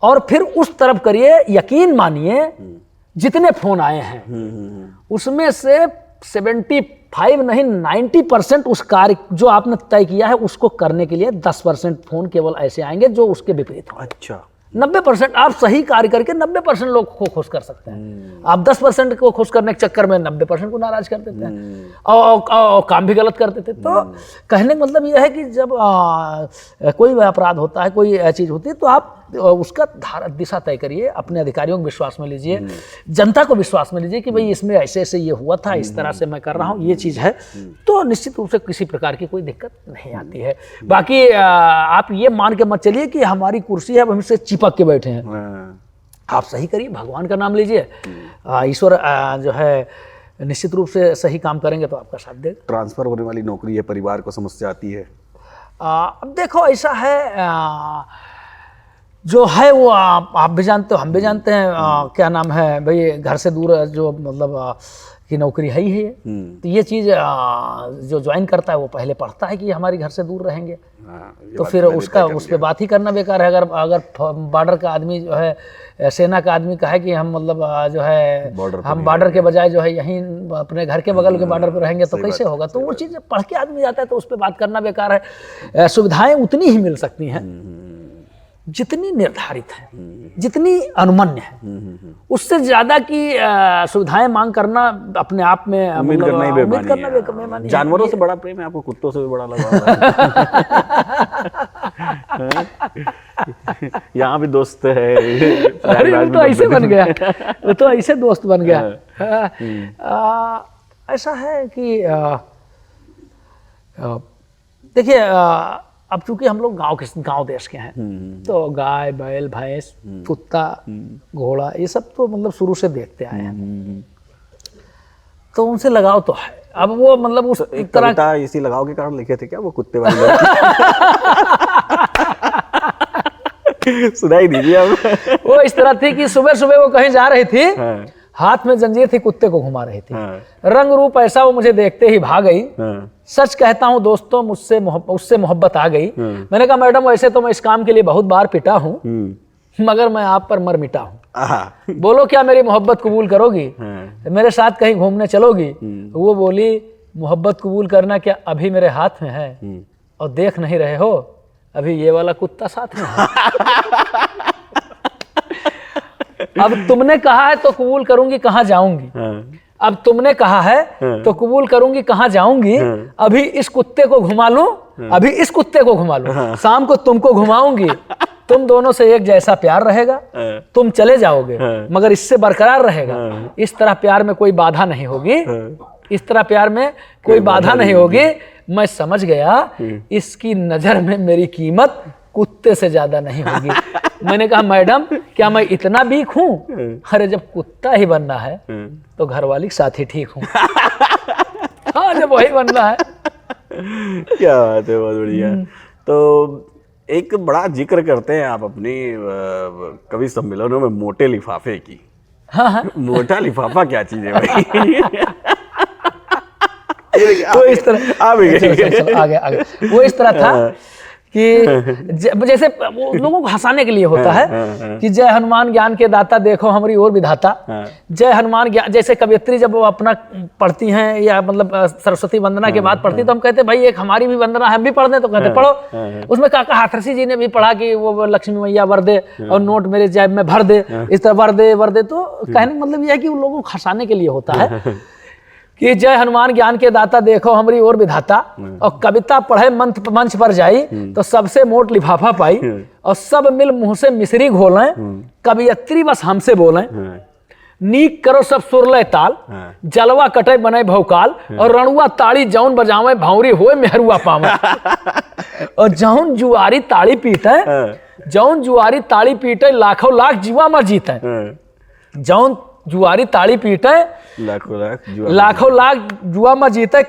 और फिर उस तरफ करिए। यकीन मानिए जितने फोन आए हैं उसमें से 75 नहीं 90% उस कार्य जो आपने तय किया है उसको करने के लिए 10% फोन केवल ऐसे आएंगे जो उसके विपरीत हो। अच्छा, 90% आप सही कार्य करके 90% लोग को खुश कर सकते हैं। आप 10% को खुश करने के चक्कर में 90% को नाराज कर देते हैं और काम भी गलत कर देते हैं। तो कहने का मतलब यह है कि जब कोई अपराध होता है, कोई चीज होती है, तो आप उसका दिशा तय करिए, अपने अधिकारियों को विश्वास में लीजिए, जनता को विश्वास में लीजिए कि भाई इसमें ऐसे ऐसे ये हुआ था, इस तरह से मैं कर रहा हूँ, ये चीज़ है, तो निश्चित रूप से किसी प्रकार की कोई दिक्कत नहीं आती है। बाकी आप ये मान के मत चलिए कि हमारी कुर्सी है, अब हमसे चिपक के बैठे हैं। आप सही करिए, भगवान का नाम लीजिए, ईश्वर जो है निश्चित रूप से सही काम करेंगे तो आपका साथ देगा। ट्रांसफर होने वाली नौकरी है, परिवार को समस्या आती है? अब देखो ऐसा है, जो है वो आप भी जानते हो, हम भी जानते हैं, क्या नाम है भाई, घर से दूर जो मतलब की नौकरी है ही है। तो ये चीज़ जो ज्वाइन करता है वो पहले पढ़ता है कि हमारी घर से दूर रहेंगे, तो फिर उसका उस पर बात ही करना बेकार है। अगर बॉर्डर का आदमी जो है, सेना का आदमी कहे कि हम मतलब जो है हम बॉर्डर के बजाय जो है यहीं अपने घर के बगल के बॉर्डर पर रहेंगे, तो कैसे होगा? तो वो चीज़ पढ़ के आदमी जाता है तो उस पर बात करना बेकार है। सुविधाएं उतनी ही मिल सकती हैं जितनी निर्धारित है, जितनी अनुमन्य है। उससे ज्यादा की सुविधाएं मांग करना अपने आप में उम्मीद करना ही बेमानी है। जानवरों से बड़ा प्रेम है आपको, कुत्तों से भी बड़ा लगाव है? यहाँ भी दोस्त है। अरे वो तो ऐसे बन गया, वो तो ऐसे दोस्त बन गया। ऐसा है कि देखिए, अब चूंकि हम लोग गांव देश के हैं, तो गाय, बैल, भैंस, कुत्ता, घोड़ा, ये सब तो मतलब शुरू से देखते आए हैं, तो उनसे लगाव तो है। अब वो मतलब उस एक तरह इसी लगाव के कारण लिखे थे क्या वो कुत्ते वाले? सुनाई दीजिए अब। वो इस तरह थी कि सुबह सुबह वो कहीं जा रही थी, हाथ में जंजीर थी, कुत्ते को घुमा रही थी, रंग रूप ऐसा वो मुझे देखते ही भाग गई। सच कहता हूँ दोस्तों, उससे मोहब्बत आ गई। मैंने कहा मैडम वैसे तो मैं इस काम के लिए बहुत बार पिटा हूँ, मगर मैं आप पर मर मिटा हूँ। बोलो क्या मेरी मोहब्बत कबूल करोगी, मेरे साथ कहीं घूमने चलोगी? वो बोली मोहब्बत कबूल करना क्या अभी मेरे हाथ में है, और देख नहीं रहे हो अभी ये वाला कुत्ता साथ में है। अब तुमने कहा है तो कबूल करूंगी, कहाँ जाऊंगी? अब तुमने कहा है तो कबूल करूंगी, कहाँ जाऊंगी? अभी इस कुत्ते को घुमा लूं, अभी इस कुत्ते को घुमा लूं, शाम को तुमको घुमाऊंगी, तुम दोनों से एक जैसा प्यार रहेगा, तुम चले जाओगे मगर इससे बरकरार रहेगा। इस तरह प्यार में कोई बाधा नहीं होगी, इस तरह प्यार में कोई बाधा नहीं होगी। मैं समझ गया इसकी नजर में मेरी कीमत कुत्ते से ज्यादा नहीं होगी। मैंने कहा मैडम क्या मैं इतना वीक हूँ? अरे जब कुत्ता ही बनना है तो घरवाली के साथ ही ठीक हूँ। हाँ, जब वही बनना है। क्या बात है, बहुत बढ़िया। तो एक बड़ा जिक्र करते हैं आप अपनी कवि सम्मेलनों में मोटे लिफाफे की। हाँ। मोटा लिफाफा क्या चीज है भाई? तो इस तरह आगे वो इस तरह था कि जैसे लोगों को हंसाने के लिए होता है कि जय हनुमान ज्ञान के दाता देखो हमारी ओर विधाता। जय हनुमान ज्ञान, जैसे कवियत्री जब वो अपना पढ़ती हैं या मतलब सरस्वती वंदना के बाद पढ़ती, तो हम कहते भाई एक हमारी भी वंदना हम भी पढ़ दें, तो कहते पढ़ो। उसमें काका हाथरसी जी ने भी पढ़ा कि वो लक्ष्मी मैया वर दे और नोट मेरे जेब में भर दे, इस तरह वर दे। तो कहने का मतलब यह है कि उन लोगों को हंसाने के लिए होता है कि जय हनुमान ज्ञान के दाता देखो हमारी ओर विधाता, और कविता पढ़े मंच पर जाई तो सबसे मोट लिफाफा पाई, और सब मिल मुंह से मिश्री घोलें, कवियत्री बस हमसे बोलें, नीक करो सब सुरले ताल, जलवा कटे बने भौकाल, और रणुआ ताड़ी जौन बजावे भौरी होए मेहरुआ पावे। और जौन जुआरी ताड़ी पीटे, जौन जुआरी ताड़ी पीटे लाखों लाख जीवा मर जीते। जौन जुआरी ताड़ी पीटे लाखों लाख जुआ में जीते,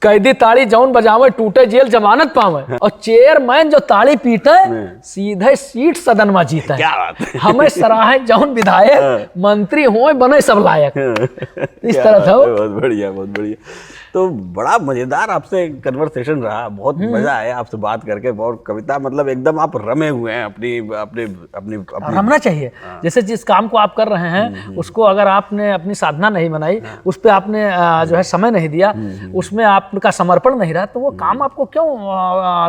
कैदी ताड़ी जौन बजावे टूटे जेल जमानत पावे, और चेयरमैन जो ताड़ी पीटे सीधे सीट सदन में जीते। क्या बात है? हमें सराहे जौन विधायक मंत्री होए बने सब लायक। इस तरह था। बहुत बढ़िया, बहुत बढ़िया। तो बड़ा मजेदार आपसे कन्वर्सेशन रहा, बहुत मजा आया आपसे बात करके। बहुत कविता मतलब एकदम आप रमे हुए हैं अपनी अपनी अपनी अपनी रमना चाहिए। जैसे जिस काम को आप कर रहे हैं उसको अगर आपने अपनी साधना नहीं बनाई, उस पर आपने जो है समय नहीं दिया, उसमें आपका समर्पण नहीं रहा, तो वो काम आपको क्यों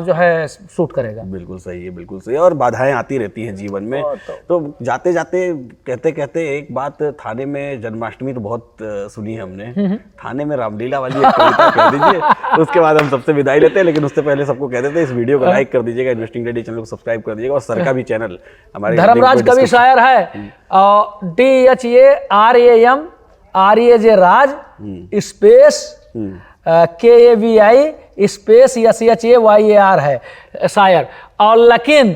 जो है सूट करेगा। बिल्कुल सही है, बिल्कुल सही है। और बाधाएं आती रहती हैं जीवन में। तो जाते जाते कहते कहते एक बात, थाने में जन्माष्टमी तो बहुत सुनी है हमने, थाने में रामलीला वाली एक कविता कह दीजिए, उसके बाद हम सबसे विदाई लेते हैं। लेकिन उससे पहले सबको कह देते हैं इस वीडियो को लाइक कर दीजिएगा, इन्वेस्टिंग रेडी चैनल को सब्सक्राइब कर दीजिएगा, और सर का भी चैनल हमारे धर्मराज कवि शायर है, DHARAM राज स्पेस KAVI स्पेस SHAYAR है शायर। और लेकिन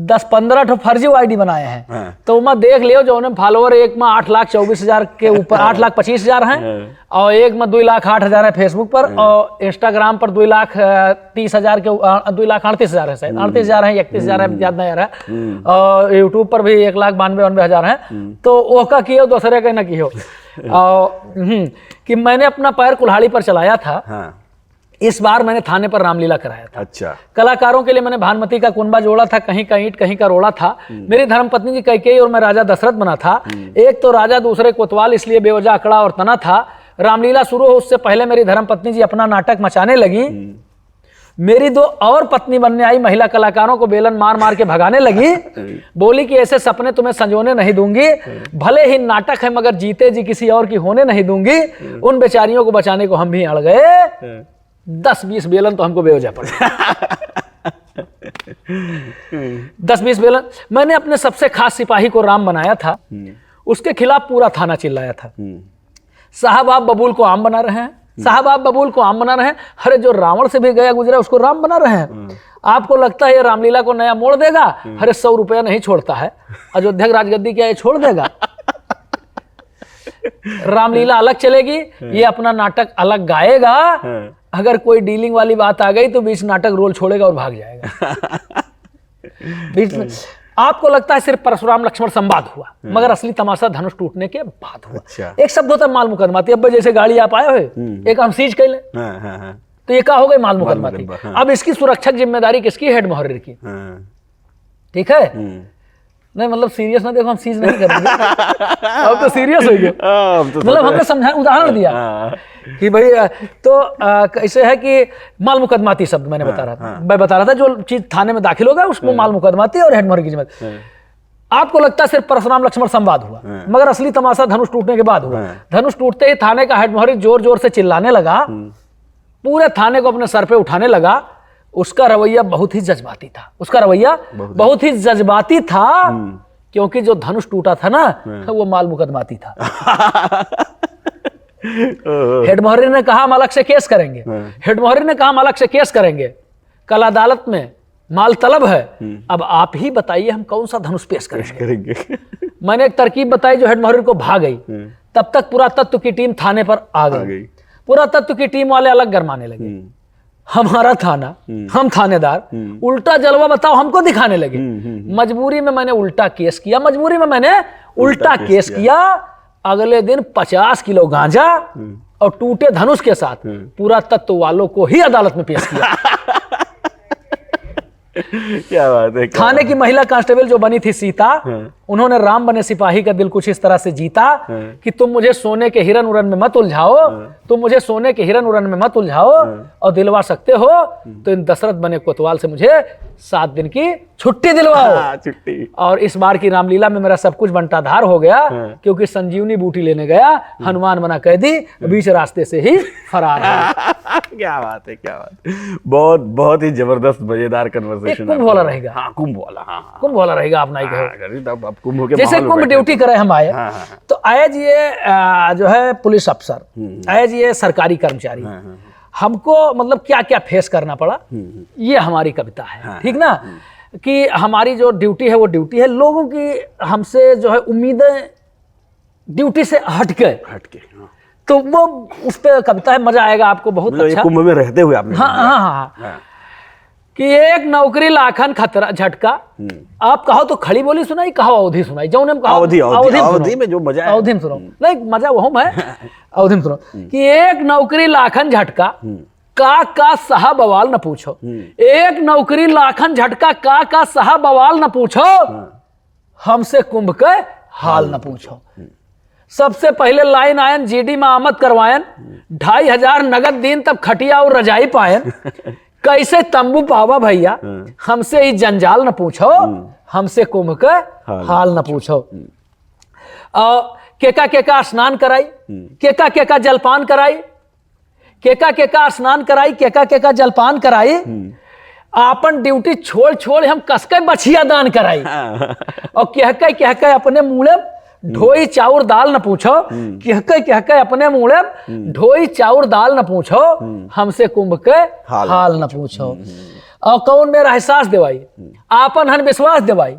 10-15 तो फर्जी आईडी बनाए हैं। तो मैं देख लियो जो उन्हें फॉलोवर एक में 8,24,000 के ऊपर 8,25,000 हैं, और एक में 2,08,000 है फेसबुक पर, और इंस्टाग्राम पर 2,30,000 के 2,38,000 है, शायद 38,000 है, 31,000 है, याद नहीं आ रहा है। और यूट्यूब पर भी 1,92,000 है। तो वो का कियो दूसरे का न कियो। कि मैंने अपना पैर कुल्हाड़ी पर चलाया था। इस बार मैंने थाने पर रामलीला कराया था। अच्छा। कलाकारों के लिए मैंने भानुमति का कुनबा जोड़ा था, कहीं का ईंट कहीं का रोड़ा था। मेरी धर्मपत्नी की कैकेयी और मैं राजा दशरथ बना था। एक तो राजा दूसरे कोतवाल, इसलिए बेवजह अकड़ा और तना था। रामलीला शुरू हो उससे पहले मेरी धर्मपत्नी जी अपना नाटक मचाने लगी। मेरी 2 और पत्नी बनने आई महिला कलाकारों को बेलन मार मार के भगाने लगी। बोली कि ऐसे सपने तुम्हें संजोने नहीं दूंगी, भले ही नाटक है मगर जीते जी किसी और की होने नहीं दूंगी। उन बेचारियों को बचाने को हम भी अड़ गए, 10-20 बेलन तो हमको बेवजह पड़े। 10-20 बेलन। मैंने अपने सबसे खास सिपाही को राम बनाया था, उसके खिलाफ पूरा थाना चिल्लाया था, साहब आप बबूल को आम बना रहे हैं, साहब आप बबूल को आम बना रहे हैं। अरे जो रावण से भी गया गुजरा उसको राम बना रहे हैं। आपको लगता है ये रामलीला को नया मोड़ देगा? अरे 100 रुपया नहीं छोड़ता है। अयोध्या राजगद्दी क्या ये छोड़ देगा? रामलीला अलग चलेगी, ये अपना नाटक अलग गाएगा। अगर कोई डीलिंग वाली बात आ गई तो बीच नाटक रोल छोड़ेगा और भाग जाएगा। बीच में आपको लगता है सिर्फ परशुराम लक्ष्मण संवाद हुआ, मगर असली तमाशा धनुष टूटने के बाद हुआ। अच्छा। एक शब्द होता है माल मुकदमाती। अब जैसे गाड़ी आप आए हुए, एक हम सीज कर ले, तो ये क्या हो गई? माल मुकदमाती। अब इसकी सुरक्षक जिम्मेदारी किसकी? हेड मुहर्रिर की। ठीक है? नहीं मतलब सीरियस ना देखो, हम सीज नहीं करेंगे। अब तो सीरियस हो गए। मतलब हमने समझा, उदाहरण दिया कि भाई तो ऐसे है कि माल मुकदमाती शब्द मैं बता रहा था जो चीज थाने में दाखिल होगा उसको माल मुकदमाती और हेड मुहर्रिर की जिम्मेदारी। आपको लगता है सिर्फ परशुराम लक्ष्मण संवाद हुआ, मगर असली तमाशा धनुष टूटने के बाद हुआ। धनुष टूटते ही थाने का हेड मुहर्रिर जोर जोर से चिल्लाने लगा, पूरे थाने को अपने सर पे उठाने लगा। उसका रवैया बहुत ही जज्बाती था, उसका रवैया बहुत ही जज्बाती था, क्योंकि जो धनुष टूटा था ना वो माल मुकदमाती था। हेड मुहर्रिर ने कहा हम अलग से केस करेंगे। हेड मुहर्रिर ने कहा हम अलग से केस करेंगे, कल अदालत में माल तलब है, अब आप ही बताइए हम कौन सा धनुष पेश करेंगे। मैंने एक तरकीब बताई जो हेड मुहर्रिर को भाग गई। तब तक पुरातत्व की टीम थाने पर आ गई। पुरातत्व की टीम वाले अलग गरमाने लगे, हमारा थाना, हम थानेदार, उल्टा जलवा बताओ हमको दिखाने लगे। मजबूरी में मैंने उल्टा केस किया। अगले दिन 50 किलो गांजा और टूटे धनुष के साथ पुरातत्व वालों को ही अदालत में पेश किया। क्या बात है। थाने की महिला कांस्टेबल जो बनी थी सीता, उन्होंने राम बने सिपाही का दिल कुछ इस तरह से जीता कि तुम मुझे सोने के हिरन उरन में मत उलझाओ, तुम मुझे सोने के हिरन उरन में मत उलझाओ, और दिलवा सकते हो तो इन दशरथ बने कोतवाल से मुझे 7 दिन की छुट्टी दिलवाओ। छुट्टी। और इस बार की रामलीला में मेरा सब कुछ बंटाधार हो गया, क्योंकि संजीवनी बूटी लेने गया, हनुमान मना कैदी बीच रास्ते से ही फरार है। क्या बात है, क्या बात है। बहुत बहुत ही जबरदस्त मजेदार कन्वर्सेशन। कुंभ वाला रहेगा। हाँ, कुंभ वाला। हाँ, कुंभ वाला रहेगा। आप नहीं कहो अब कुंभ के जैसे कुंभ ड्यूटी करे हम आए, तो एज ये जो है पुलिस अफसर, एज ये सरकारी कर्मचारी, हमको मतलब क्या क्या फेस करना पड़ा, ये हमारी कविता है। ठीक ना? कि हमारी जो ड्यूटी है वो ड्यूटी है, लोगों की हमसे जो है उम्मीदें ड्यूटी से हटके तो वो उस पे कविता है। मजा आएगा आपको बहुत। अच्छा, कुंभ में रहते हुए आपने। हाँ। कि एक नौकरी लाखन खतरा झटका। आप कहो तो खड़ी बोली सुनाई, कहो अवधि सुनाई, जो अवधि में जो मजा है, अवधि में सुनो, नहीं मजा वो है, अवधि में सुनो कि एक नौकरी लाखन झटका, का सहा बवाल न पूछो। एक नौकरी लाखन झटका, का सहा बवाल न पूछो, हमसे कुंभ के हाल न पूछो। सबसे पहले लाइन आयन जीडी में आमद करवायन, 2500 नगद दिन तब खटिया और रजाई पायन। कैसे तंबू पावा भैया, हमसे ही जंजाल न पूछो, हमसे कुंभ के हाल न पूछो। केका स्नान कराई, केका जलपान कराई, केका स्नान कराई, केका जलपान कराई। आपन ड्यूटी छोड़ हम कसके बछिया दान कराई। और कह अपने मुँह ढोई चाउर दाल न पूछो, कह अपने मुँह ढोई चाउर दाल न पूछो, हमसे कुंभ के हाल न पूछो। और कौन मेरा एहसास देवाई, आपन हन विश्वास देवाई,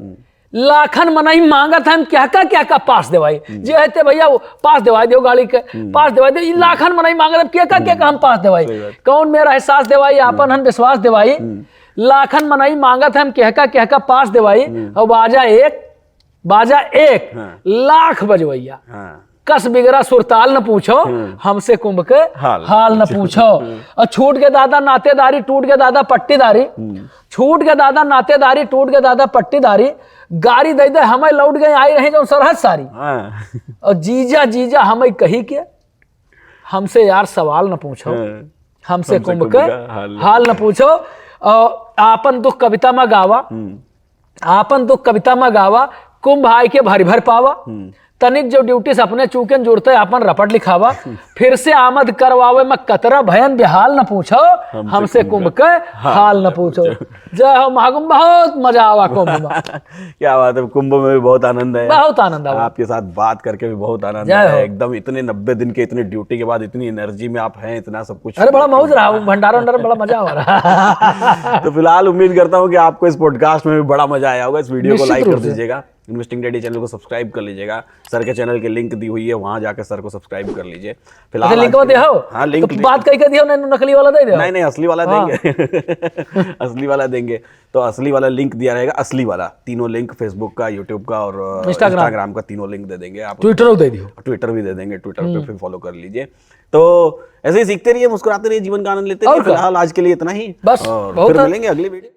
लाखन मनई मांगत हम क्या पास देवाई। जे हते भैया वो पास देवाई दो, गाड़ी के पास देवाई दे, लाखन मनई मांगत क्या हम पास देवाई। कौन मेरा एहसास देवाई, आपन हन विश्वास देवाई, लाखन मनई मांगत हम क्या पास देवाई। और बाजा एक लाख बजवैया, कस बिगड़ा सुरताल न पूछो, हमसे कुंभ के हाल न पूछो। और छूट के दादा नातेदारी, टूट के दादा पट्टीदारी, छूट के दादा नातेदारी, टूट के दादा पट्टीदारी। गाड़ी दे दे हमें लौट गए, आई रहे जो सरहद सारी। और जीजा हमें कही के, हमसे यार सवाल न पूछो, हमसे कुंभ के हाल न पूछो। और आपन दुख कविता में गावा, आपन दुख कविता में गावा, कुंभ आय के भर भर पावा। तनिक जो ड्यूटी से अपने चूकन जुड़ते अपन रपट लिखावा। फिर से आमद करवावे में कतरा भयन बेहाल न पूछो, हमसे कुंभ के हाल न पूछो। जय हो महाकुंभ, बहुत मजा आवा कुंभ में। क्या बात है, कुंभ में भी बहुत आनंद है, बहुत आनंद आवा, आपके साथ बात करके भी बहुत आनंद है। एकदम इतने 90 दिन के इतनी ड्यूटी के बाद इतनी एनर्जी में आप हैं, इतना सब कुछ। अरे बड़ा मौज रहा, भंडारा बड़ा मजा आ रहा। तो फिलहाल उम्मीद करता हूँ कि आपको इस पॉडकास्ट में भी बड़ा मजा आया होगा। इस वीडियो को लाइक कर दीजिएगा, इन्वेस्टिंग डैडी चैनल को सब्सक्राइब कर लीजिएगा। सर के चैनल की लिंक दी हुई है, वहां जाकर सर को सब्सक्राइब कर लीजिए। फिलहाल लिंक दे हो, हाँ लिंक तो बात कहीं दियो, नकली वाला दे दो। नहीं असली वाला देंगे। असली वाला देंगे, तो असली वाला लिंक दिया रहेगा, असली वाला। तीनों लिंक, फेसबुक का, यूट्यूब का और इंस्टाग्राम का, तीनों लिंक दे देंगे। आप ट्विटर दे दियो, ट्विटर भी दे देंगे, ट्विटर पे फिर फॉलो कर लीजिए। तो ऐसे ही सीखते रहिए, मुस्कुराते रहिए, जीवन का आनंद लेते रहिए। फिलहाल आज के लिए इतना ही, बस और फिर मिलेंगे अगली वीडियो।